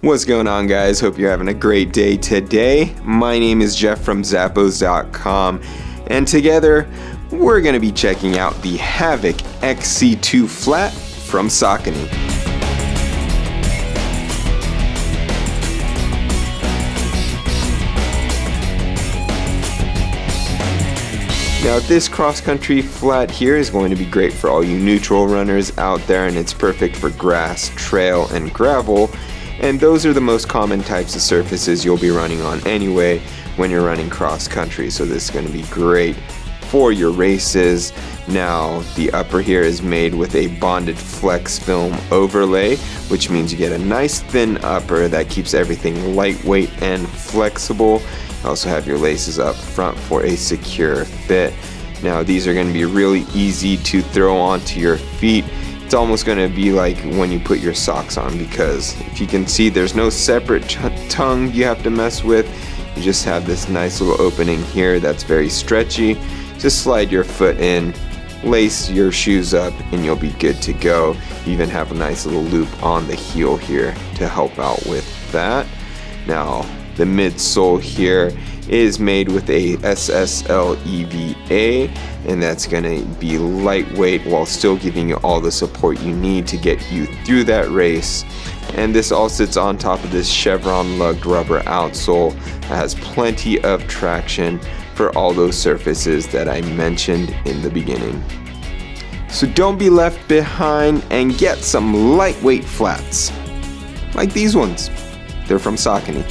What's going on, guys? Hope you're having a great day today. My name is Jeff from Zappos.com, and together we're going to be checking out the Havok XC2 Flat from Saucony. Now, this cross-country flat here is going to be great for all you neutral runners out there, and it's perfect for grass, trail, and gravel. And those are the most common types of surfaces you'll be running on anyway when you're running cross country. So this is going to be great for your races. Now, the upper here is made with a bonded FLEXFILM overlay, which means you get a nice thin upper that keeps everything lightweight and flexible. You also have your laces up front for a secure fit. Now, these are going to be really easy to throw onto your feet. It's almost going to be like when you put your socks on, because if you can see, there's no separate tongue you have to mess with. You just have this nice little opening here that's very stretchy. Just slide your foot in, lace your shoes up, and you'll be good to go. You even have a nice little loop on the heel here to help out with that. Now, the midsole here is made with a SSL EVA, and that's going to be lightweight while still giving you all the support you need to get you through that race. And this all sits on top of this chevron lugged rubber outsole that has plenty of traction for all those surfaces that I mentioned in the beginning. So don't be left behind and get some lightweight flats like these ones. They're from Saucony.